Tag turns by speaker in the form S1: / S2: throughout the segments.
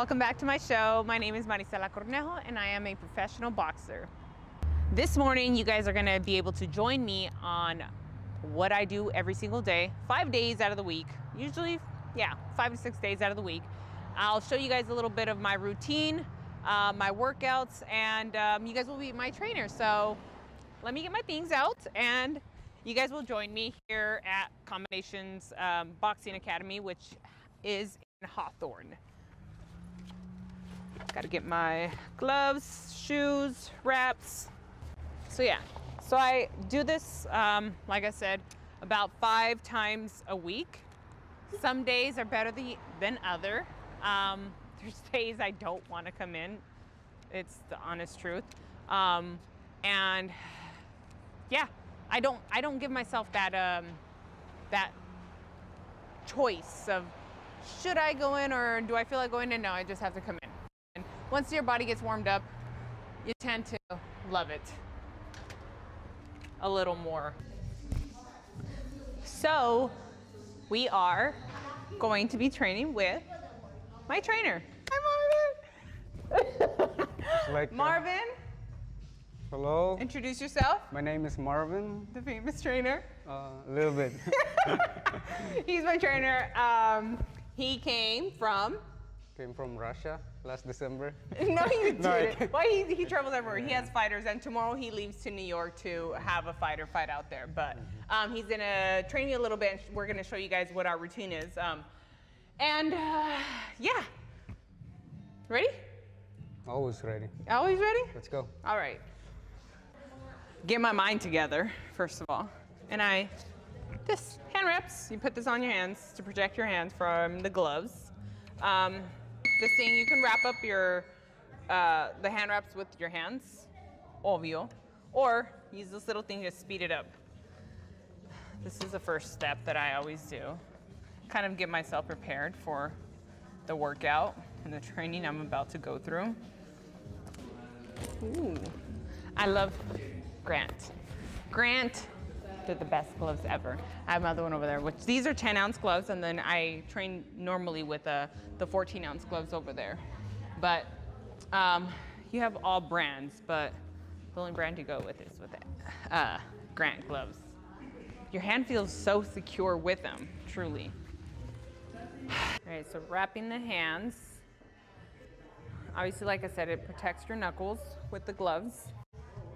S1: Welcome back to my show. My name is Maricela Cornejo and I am a professional boxer. This morning, you guys are gonna be able to join me on what I do every single day, 5 days out of the week. Usually, yeah, 5 to 6 days out of the week. I'll show you guys a little bit of my routine, my workouts, and you guys will be my trainer. So let me get my things out and you guys will join me here at Combinations Boxing Academy, which is in Hawthorne. Got to get my gloves, shoes, wraps. So yeah, so I do this, like I said, about 5 times a week. Some days are better than other. There's days I don't want to come in. It's the honest truth. And yeah, I don't give myself that that choice of should I go in or do I feel like going in? No, I just have to come in. And once your body gets warmed up, you tend to love it a little more. So we are going to be training with my trainer. Hi, Marvin. Marvin.
S2: Hello.
S1: Introduce yourself.
S2: My name is Marvin.
S1: The famous trainer.
S2: A little bit.
S1: He's my trainer. He came from
S2: Russia last December.
S1: No, you didn't. Well, he travels everywhere. He has fighters, and tomorrow he leaves to New York to have a fighter fight out there. But he's gonna train me a little bit. And we're gonna show you guys what our routine is. Yeah. Ready?
S2: Always ready.
S1: Always ready?
S2: Let's go.
S1: All right. Get my mind together, first of all. And just hand wraps. You put this on your hands to protect your hands from the gloves. This thing, you can wrap up the hand wraps with your hands, obvio, or use this little thing to speed it up. This is the first step that I always do. Kind of get myself prepared for the workout and the training I'm about to go through. Ooh, I love Grant. Grant, they're the best gloves ever. I have another one over there, which these are 10-ounce gloves, and then I train normally with the 14-ounce gloves over there. But you have all brands, but the only brand you go with is with Grant gloves. Your hand feels so secure with them, truly. All right, so wrapping the hands. Obviously, like I said, it protects your knuckles with the gloves.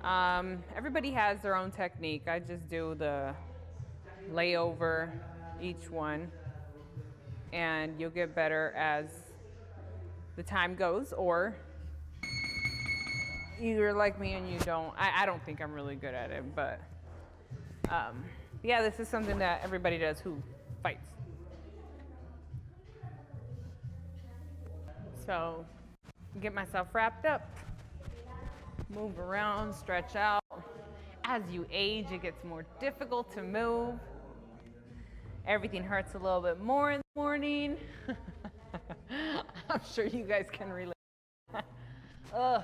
S1: Everybody has their own technique. I just do the layover each one, and you'll get better as the time goes, or you're like me and you don't. I don't think I'm really good at it, but yeah, this is something that everybody does who fights. So get myself wrapped up, move around, stretch out. As you age, it gets more difficult to move. Everything hurts a little bit more in the morning. I'm sure you guys can relate. Ugh.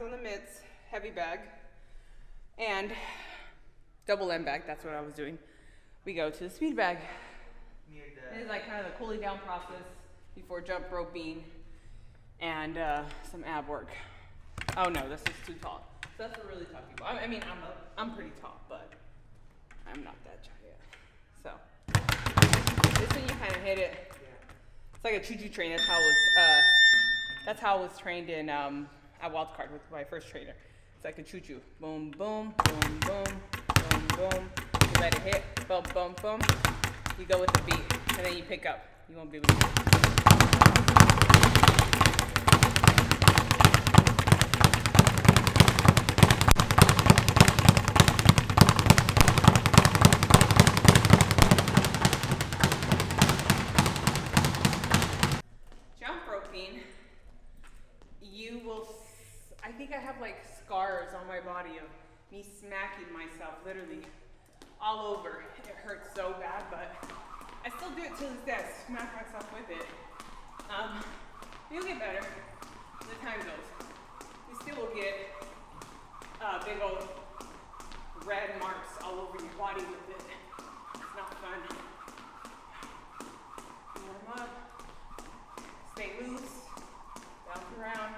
S1: On the mitts, heavy bag, and double end bag. That's what I was doing. We go to the speed bag. It's like kind of the cooling down process before jump roping and some ab work. Oh no, this is too tall. So that's for really tall people. I mean, I'm pretty tall, but I'm not that giant. So this one you kind of hit it. It's like a choo-choo train. That's how I was trained in. At Wildcard with my first trainer. It's like a choo-choo. Boom, boom, boom, boom, boom, boom. You let it hit, boom, boom, boom. You go with the beat, and then you pick up. You won't be able to. scars on my body of me smacking myself literally all over. It hurts so bad, but I still do it to this day. I smack myself with it. You'll get better as the time goes. You still will get big old red marks all over your body with it. It's not fun. Warm up. Stay loose. Bounce around.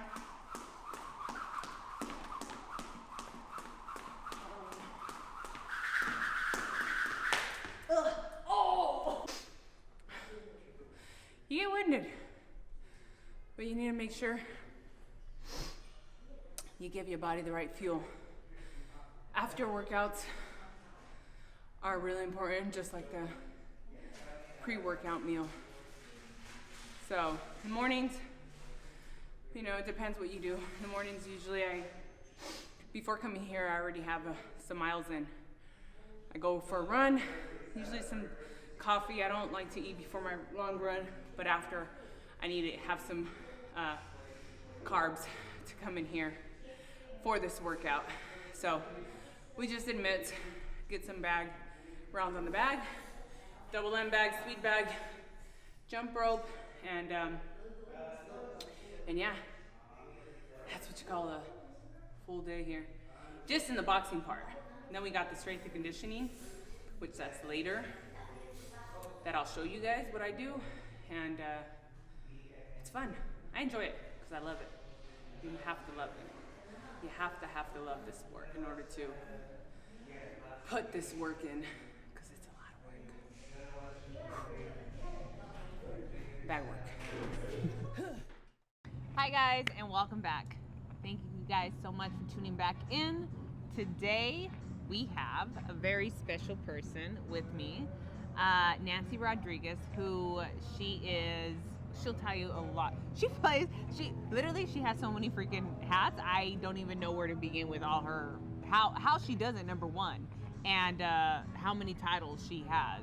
S1: Oh! You get winded, but you need to make sure you give your body the right fuel. After workouts are really important, just like the pre-workout meal. So in the mornings, you know, it depends what you do. In the mornings, usually before coming here, I already have some miles in. I go for a run, usually some coffee. I don't like to eat before my long run, but after I need to have some carbs to come in here for this workout. So we just did mitts, get some bag rounds on the bag, double M bag, speed bag, jump rope, and yeah, that's what you call a full day here. Just in the boxing part. And then we got the strength and conditioning, which that's later. That I'll show you guys what I do, and it's fun. I enjoy it because I love it. You have to love it. You have to love this sport in order to put this work in, because it's a lot of work. Bad work.
S3: Hi guys, and welcome back. Thank you guys so much for tuning back in. Today we have a very special person with me, Nancy Rodriguez, who she'll tell you a lot. She has so many freaking hats. I don't even know where to begin with all her, how she does it, number one, and how many titles she has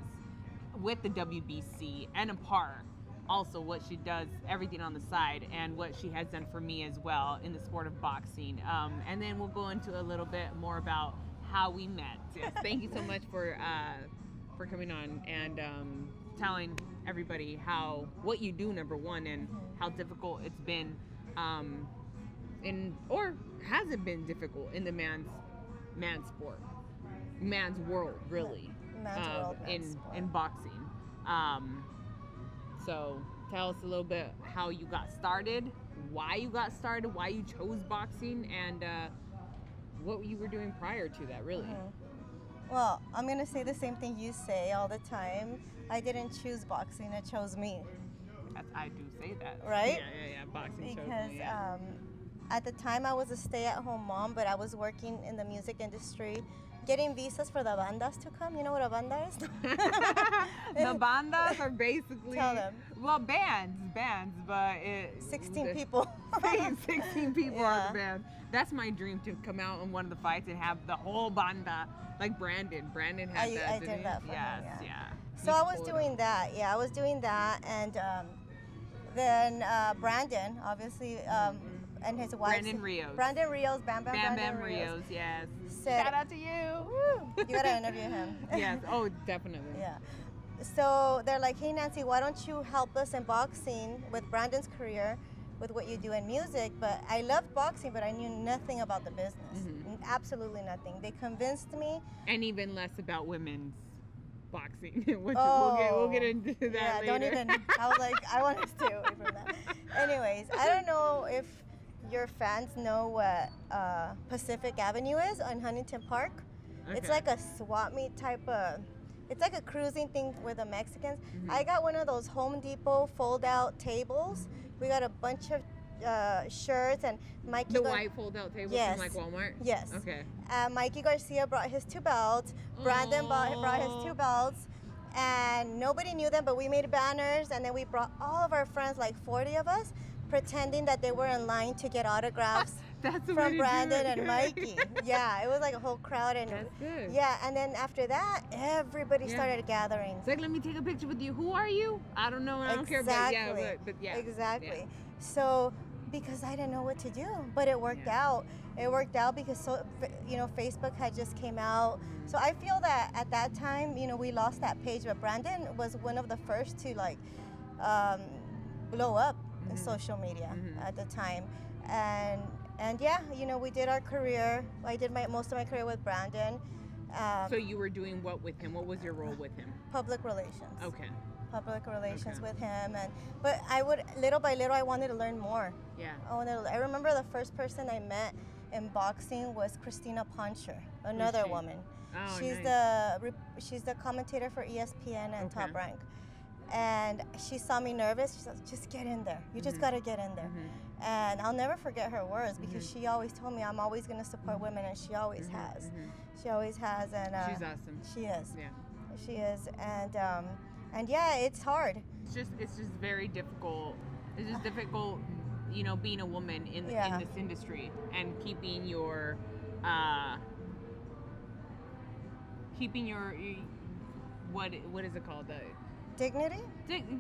S3: with the WBC, and apart also what she does, everything on the side, and what she has done for me as well in the sport of boxing. And then we'll go into a little bit more about how we met. Yes, thank you so much for coming on and telling everybody what you do, number one, and how difficult it's been, or has it been difficult in the man's world, really, in boxing. So tell us a little bit how you got started, why you chose boxing, and what you were doing prior to that, really.
S4: Well, I'm going to say the same thing you say all the time. I didn't choose boxing, it chose me.
S3: I do say that.
S4: Right?
S3: Yeah. Boxing chose
S4: because
S3: me. Yeah.
S4: At the time I was a stay-at-home mom, but I was working in the music industry, getting visas for the bandas to come. You know what a banda is?
S3: The bandas are basically,
S4: Tell them.
S3: Well, bands, but
S4: 16 people.
S3: 16 people are the band. That's my dream, to come out in one of the fights and have the whole banda, like Brandon. Brandon had that.
S4: I did that for him,
S3: yeah.
S4: So I was doing that. Yeah, I was doing that, and then Brandon, obviously, and his wife.
S3: Brandon Rios.
S4: Bam
S3: Bam Rios, yes.
S4: Said,
S3: shout out to you.
S4: Woo, you gotta interview him.
S3: Yes. Oh, definitely.
S4: Yeah. So they're like, hey Nancy, why don't you help us in boxing with Brandon's career, with what you do in music? But I loved boxing, but I knew nothing about the business. Absolutely nothing. They convinced me.
S3: And even less about women's boxing. We'll get into that later.
S4: Don't even. I was like, I want to stay away from that. Anyways, I don't know if your fans know what Pacific Avenue is on Huntington Park. Okay. It's like a swap meet type of, it's like a cruising thing with the Mexicans. I got one of those Home Depot fold-out tables. We got a bunch of shirts, and Mikey.
S3: The white fold-out tables from like Walmart?
S4: Yes.
S3: Okay.
S4: Mikey Garcia brought his 2 belts. Brandon brought his 2 belts. And nobody knew them, but we made banners, and then we brought all of our friends, like 40 of us, pretending that they were in line to get autographs from Brandon and Mikey. Yeah, it was like a whole crowd. And
S3: that's good.
S4: Yeah, and then after that, everybody started gathering.
S3: It's like, let me take a picture with you. Who are you? I don't know. I don't care. But yeah.
S4: Exactly.
S3: Yeah.
S4: Exactly. So Because I didn't know what to do, but it worked out. It worked out because Facebook had just came out. So I feel that at that time, we lost that page, but Brandon was one of the first to blow up in social media at the time, and yeah, we did our career. I did most of my career with Brandon.
S3: So you were doing what with him? What was your role with him?
S4: Public relations.
S3: Okay.
S4: Public relations with him, but I would little by little I wanted to learn more.
S3: Yeah.
S4: I remember the first person I met in boxing was Christina Poncher, another woman.
S3: Oh,
S4: she's
S3: nice.
S4: she's the commentator for ESPN and Top Rank, and she saw me nervous. She said, "Just get in there. You just gotta get in there." And I'll never forget her words because she always told me I'm always gonna support women, and she always has. She always has, and
S3: she's awesome.
S4: She is.
S3: Yeah.
S4: She is, and yeah, it's hard.
S3: It's just very difficult. It's just difficult, being a woman in this industry and keeping your what is it called?
S4: Dignity?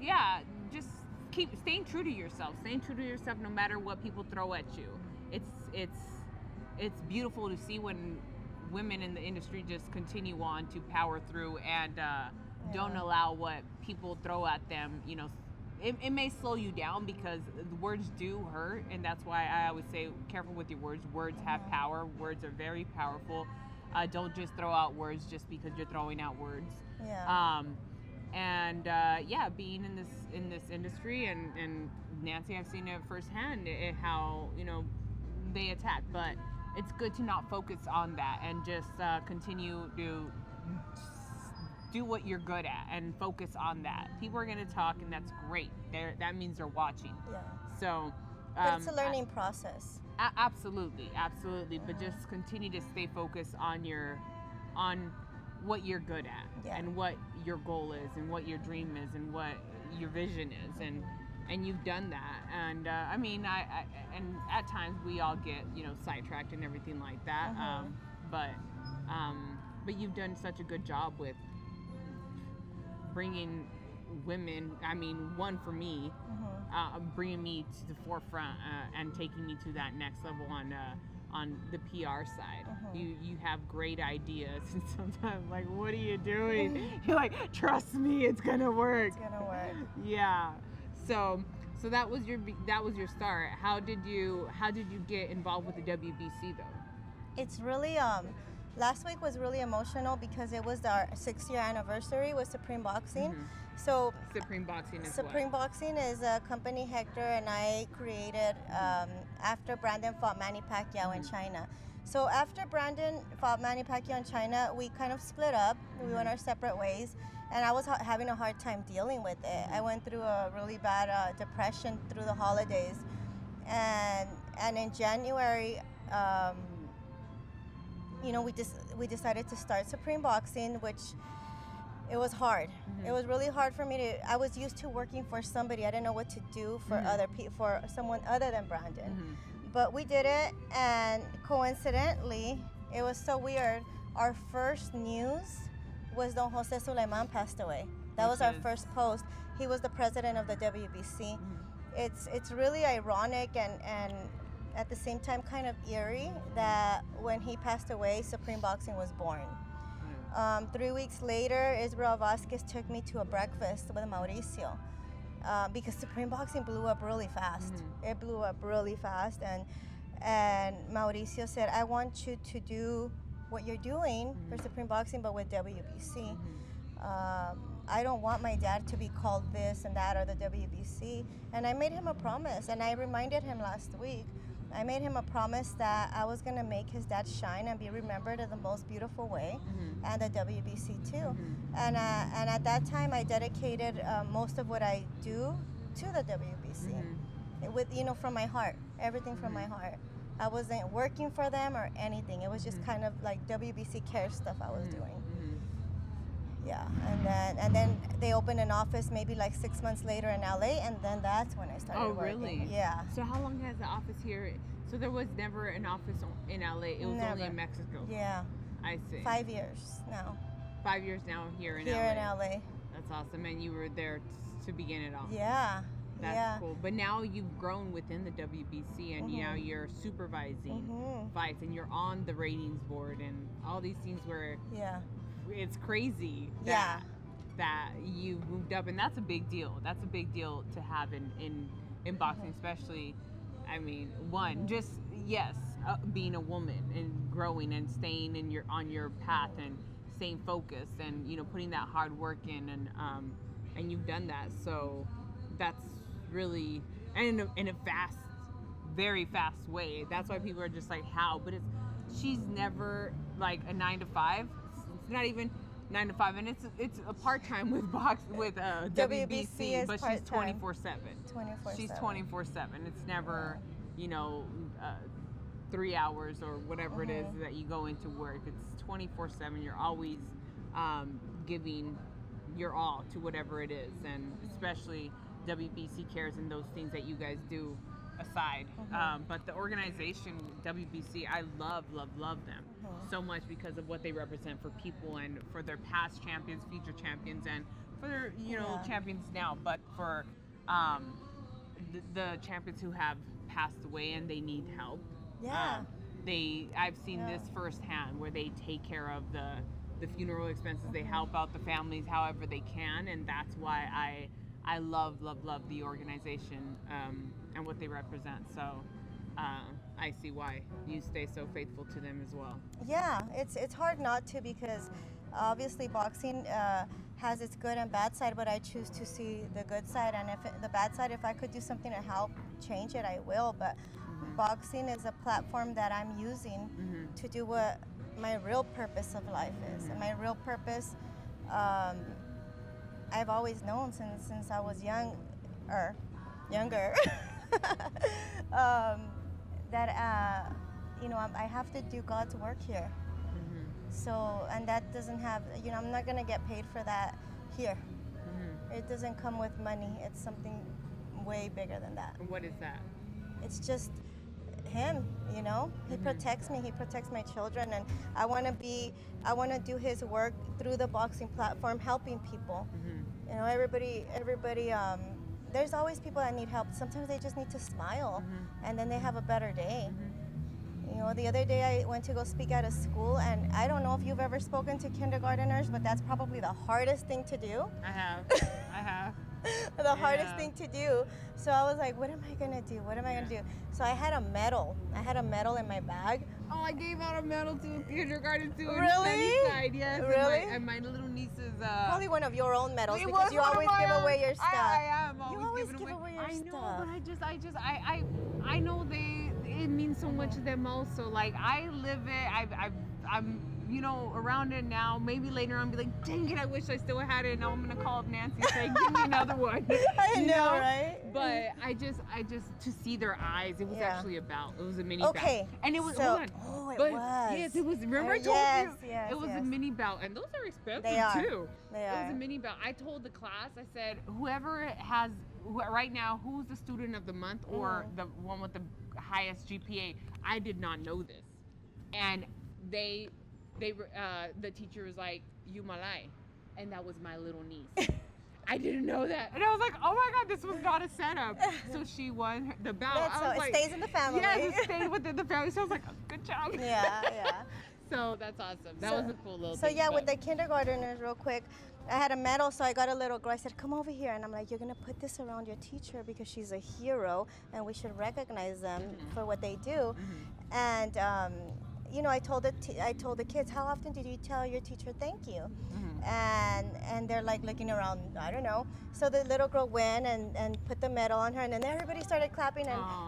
S3: Yeah, just keep staying true to yourself. Staying true to yourself no matter what people throw at you. It's beautiful to see when women in the industry just continue on to power through and don't allow what people throw at them. It may slow you down because the words do hurt, and that's why I always say careful with your words. Words have power. Words are very powerful. Don't just throw out words just because you're throwing out words.
S4: Yeah.
S3: Being in this industry and Nancy, I've seen it firsthand how they attack, but it's good to not focus on that and just continue to do what you're good at and focus on that. People are going to talk, and that's great. That means they're watching.
S4: Yeah.
S3: So.
S4: But it's a learning process.
S3: Absolutely. But just continue to stay focused on what you're good at and what your goal is and what your dream is and what your vision is, and you've done that. And I and at times we all get sidetracked and everything like that. But you've done such a good job with bringing women. One for me, bringing me to the forefront and taking me to that next level on the PR side. You have great ideas, and sometimes like, what are you doing? You're like, trust me, it's gonna work.
S4: It's gonna work.
S3: Yeah. So that was your start. How did you get involved with the WBC though?
S4: It's really last week was really emotional because it was our 6-year anniversary with Supreme Boxing. So
S3: Supreme Boxing is
S4: Supreme Boxing is a company Hector and I created after Brandon fought Manny Pacquiao in China. So after Brandon fought Manny Pacquiao in China, we kind of split up. We went our separate ways, and I was having a hard time dealing with it. I went through a really bad depression through the holidays, and in January, we decided to start Supreme Boxing, which it was hard. It was really hard for me I was used to working for somebody. I didn't know what to do for for someone other than Brandon. But we did it, and coincidentally, it was so weird. Our first news was Don Jose Suleiman passed away. That was our first post. He was the president of the WBC. It's really ironic and at the same time kind of eerie that when he passed away, Supreme Boxing was born. 3 weeks later, Israel Vasquez took me to a breakfast with Mauricio because Supreme Boxing blew up really fast. It blew up really fast, and Mauricio said, I want you to do what you're doing for Supreme Boxing, but with WBC. I don't want my dad to be called this and that or the WBC. And I made him a promise, and I reminded him last week. I made him a promise that I was going to make his dad shine and be remembered in the most beautiful way, and the WBC too. And at that time, I dedicated most of what I do to the WBC, with from my heart, everything from my heart. I wasn't working for them or anything. It was just kind of like WBC care stuff I was doing. Yeah, and then they opened an office maybe like 6 months later in LA, and then that's when I started working.
S3: Oh, really?
S4: Yeah.
S3: So how long has the office here? So there was never an office in LA. It was only in Mexico.
S4: Yeah.
S3: I see.
S4: 5 years now.
S3: 5 years now here in LA.
S4: Here in LA.
S3: That's awesome. And you were there to begin it all.
S4: Yeah.
S3: That's cool. But now you've grown within the WBC, and now you're supervising fights, and you're on the ratings board, and all these things where it's crazy that you've moved up, and that's a big deal. That's a big deal to have in boxing, especially. I mean, being a woman and growing and staying on your path and staying focused, and putting that hard work in, and you've done that. So that's really, and in a fast, very fast way. That's why people are just like, how? But she's never like a 9 to 5. It's not even 9 to 5, and it's a part-time with WBC, but she's 24/7.
S4: 24/7.
S3: She's 24/7. It's never 3 hours or whatever it is that you go into work. It's 24/7. You're always giving your all to whatever it is, and especially WBC cares and those things that you guys do aside. But the organization WBC, I love them so much because of what they represent for people and for their past champions, future champions, and for their champions now. But for the champions who have passed away and they need help. I've seen this firsthand, where they take care of the funeral expenses. They help out the families however they can, and that's why I love the organization and what they represent. So I see why you stay so faithful to them as well.
S4: Yeah, it's hard not to, because obviously boxing has its good and bad side, but I choose to see the good side, and the bad side, if I could do something to help change it, I will. But boxing is a platform that I'm using to do what my real purpose of life is. And my real purpose, I've always known since I was younger, that I have to do God's work here. So, and that doesn't have, I'm not gonna get paid for that here. It doesn't come with money. It's something way bigger than that.
S3: What is that?
S4: It's just him, he protects me, he protects my children, and I want to do his work through the boxing platform, helping people. Everybody, there's always people that need help. Sometimes they just need to smile, and then they have a better day. The other day I went to go speak at a school, and I don't know if you've ever spoken to kindergarteners, but that's probably the hardest thing to do.
S3: I have.
S4: The hardest thing to do. So I was like, what am I gonna do? What am I gonna do? So I had a medal. In my bag.
S3: Oh, I gave out a medal to a kindergarten student.
S4: Really?
S3: Sunnyside, yes.
S4: Really?
S3: And my little niece's.
S4: Probably one of your own medals,
S3: It
S4: because
S3: was
S4: you
S3: one of
S4: always
S3: my
S4: give
S3: own.
S4: away your stuff.
S3: I am
S4: You always give away your
S3: I know,
S4: stuff.
S3: but I know it means so much to them also. Like, I live it. I'm around it now. Maybe later on, be like, dang it, I wish I still had it. Now I'm gonna call up Nancy and say, give me another one.
S4: I know, right?
S3: But I just to see their eyes. It was actually a bout. It was a mini
S4: Okay,
S3: bout, and it was.
S4: so-
S3: hold on.
S4: oh, it
S3: But
S4: was.
S3: yes, it was. Remember, I told
S4: yes,
S3: you
S4: yes,
S3: it was a
S4: yes.
S3: mini bout, and those are expensive
S4: They are.
S3: too.
S4: They
S3: It was
S4: are.
S3: a mini bout. I told the class, I said, right now, who's the student of the month or the one with the highest GPA? I did not know this, and the teacher was like, "You Malay," and that was my little niece. I didn't know that, and I was like, "Oh my God, this was not a setup." So she won the bout.
S4: That's
S3: I
S4: so
S3: was
S4: it
S3: like,
S4: stays in the family.
S3: yes, it stayed within the family. So I was like, oh, "Good job."
S4: Yeah.
S3: So that's awesome. That was a cool little
S4: So
S3: thing.
S4: yeah,
S3: but-
S4: with the kindergartners, real quick, I had a medal, so I got a little girl. I said, "Come over here," and I'm like, "You're gonna put this around your teacher because she's a hero, and we should recognize them for what they do." And I told the kids, "How often did you tell your teacher thank you?" And they're like looking around, I don't know. So the little girl went and put the medal on her, and then everybody started clapping.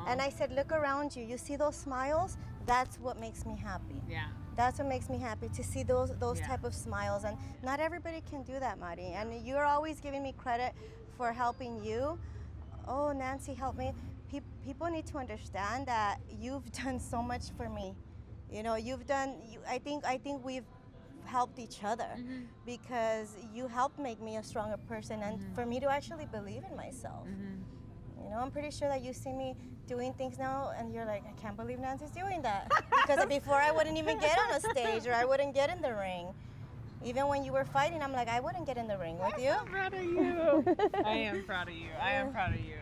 S4: And I said, "Look around you. You see those smiles? That's what makes me happy."
S3: Yeah.
S4: That's what makes me happy, to see those type of smiles. And not everybody can do that, Mari. And you're always giving me credit for helping you. Oh, Nancy, help me. People need to understand that you've done so much for me. I think we've helped each other, because you helped make me a stronger person, and for me to actually believe in myself. I'm pretty sure that you see me doing things now, and you're like, I can't believe Nancy's doing that. Because before I wouldn't even get on a stage, or I wouldn't get in the ring. Even when you were fighting, I'm like, I wouldn't get in the ring with you.
S3: I'm proud of you. I am proud of you. I am proud of you.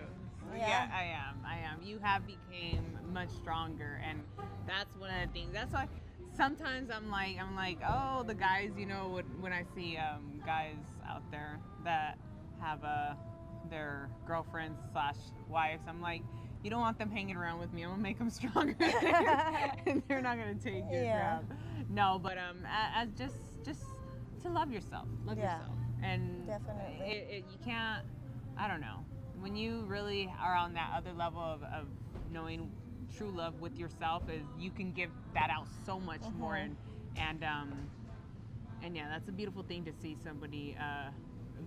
S3: Yeah, I am. You have became much stronger, and that's one of the things. That's why sometimes I'm like, oh, the guys, you know, when I see guys out there that have their girlfriends / wives, I'm like, you don't want them hanging around with me. I'm gonna make them stronger, and they're not gonna take your crap. No, but as just to love yourself, and
S4: definitely.
S3: you can't. I don't know. When you really are on that other level of knowing true love with yourself, is you can give that out so much more, and yeah, that's a beautiful thing to see somebody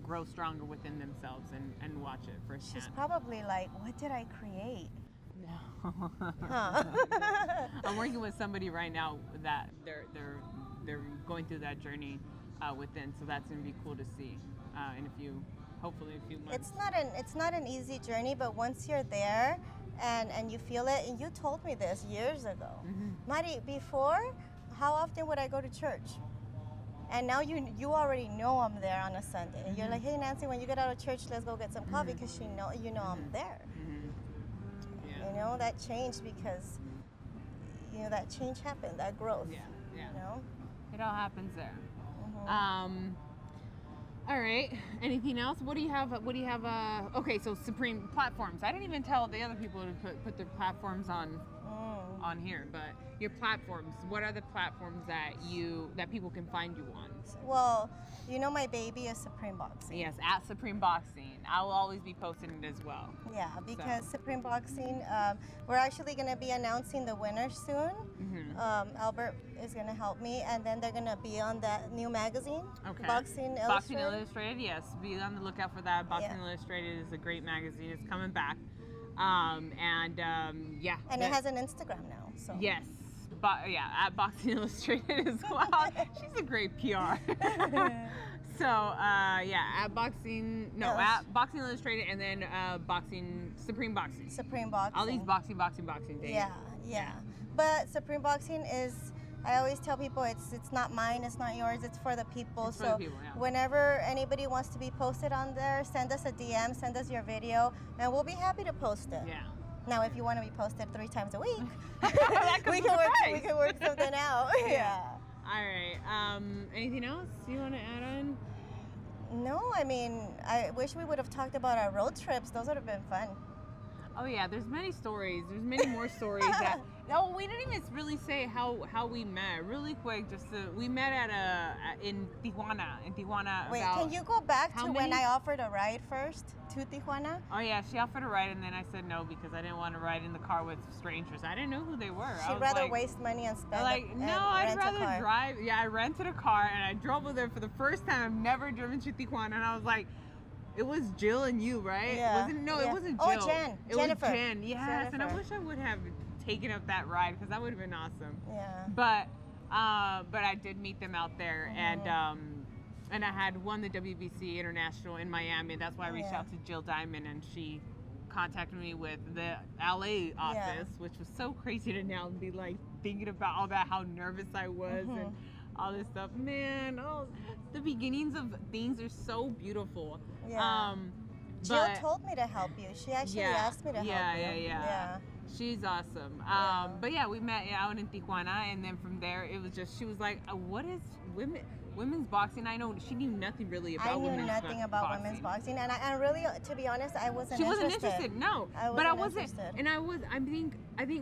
S3: grow stronger within themselves and watch it firsthand.
S4: She's probably like, what did I create?
S3: No.
S4: Huh.
S3: I'm working with somebody right now that they're going through that journey within, so that's gonna be cool to see in hopefully a few months.
S4: It's not an easy journey, but once you're there and you feel it, and you told me this years ago, Mari, before, how often would I go to church? And now you already know I'm there on a Sunday. You're like, hey Nancy, when you get out of church, let's go get some coffee, because you know I'm there.
S3: Yeah.
S4: You know, that changed because that change happened, that growth.
S3: Yeah.
S4: You know?
S3: It all happens there. All right. Anything else? What do you have? Okay, so Supreme platforms. I didn't even tell the other people to put their platforms on here, but your platforms. What are the platforms that people can find you on?
S4: Well, you know my baby is Supreme Boxing.
S3: Yes, at Supreme Boxing. I will always be posting it as well.
S4: Yeah, because Supreme Boxing, we're actually going to be announcing the winner soon. Albert is going to help me, and then they're going to be on that new magazine, Boxing Illustrated.
S3: Boxing Illustrated, yes. Be on the lookout for that. Boxing Illustrated is a great magazine. It's coming back. And it has an Instagram now. So. Yes. At Boxing Illustrated as well. She's a great PR. So, at Boxing Illustrated, and then Supreme Boxing.
S4: Supreme Boxing.
S3: All these boxing things.
S4: Yeah. But Supreme Boxing is, I always tell people, it's not mine, it's not yours, it's for the people.
S3: It's for the people, yeah.
S4: Whenever anybody wants to be posted on there, send us a DM, send us your video, and we'll be happy to post it.
S3: Yeah.
S4: Now, if you want to be posted 3 times a week,
S3: we
S4: can work something out. Yeah.
S3: All right. Anything else you want to add on?
S4: No, I mean, I wish we would have talked about our road trips. Those would have been fun.
S3: Oh yeah, there's many stories. There's many more stories that. No, we didn't even really say how we met. Really quick, we met in Tijuana.
S4: Wait, can you go back to when I offered a ride first to Tijuana?
S3: Oh yeah, she offered a ride, and then I said no because I didn't want to ride in the car with strangers. I didn't know who they were.
S4: She'd rather waste money and spend.
S3: I'd rather drive. Yeah, I rented a car and I drove with her for the first time. I've never driven to Tijuana, and I was like. It was Jill and you, right?
S4: Yeah.
S3: It wasn't Jill.
S4: Oh, Jen.
S3: Jennifer. Was Jen. Yes, Jennifer. And I wish I would have taken up that ride because that would have been awesome.
S4: Yeah.
S3: But I did meet them out there, and I had won the WBC International in Miami. That's why I reached out to Jill Diamond, and she contacted me with the LA office, which was so crazy to now be like thinking about all that, how nervous I was, and all this stuff. Man, the beginnings of things are so beautiful.
S4: Yeah. Jill told me to help you. She actually asked me to help you. Yeah.
S3: She's awesome. But we met out in Tijuana, and then from there it was just, she was like, what is women's boxing? I know she knew nothing really about women's boxing.
S4: I knew nothing about women's boxing, and I really, to be honest, I wasn't
S3: interested.
S4: She wasn't
S3: interested, no. But I wasn't, and I think,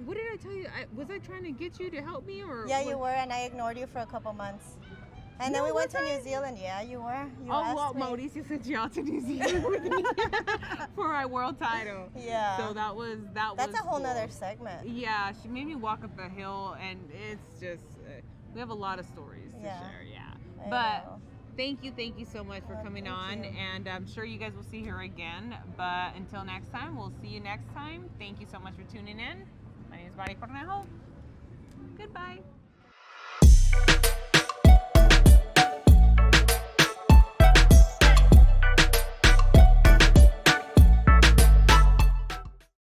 S3: what did I tell you? Was I trying to get you to help me, or?
S4: Yeah, you were, and I ignored you for a couple months. And then we went to New Zealand. Yeah, you were.
S3: Mauricio sent you out to New Zealand with me for my world title.
S4: Yeah.
S3: So that's
S4: a whole nother segment.
S3: Yeah, she made me walk up a hill, and it's just we have a lot of stories to share. Yeah. But thank you so much for coming on, and I'm sure you guys will see her again. But until next time, we'll see you next time. Thank you so much for tuning in. My name is Cornejo. Goodbye.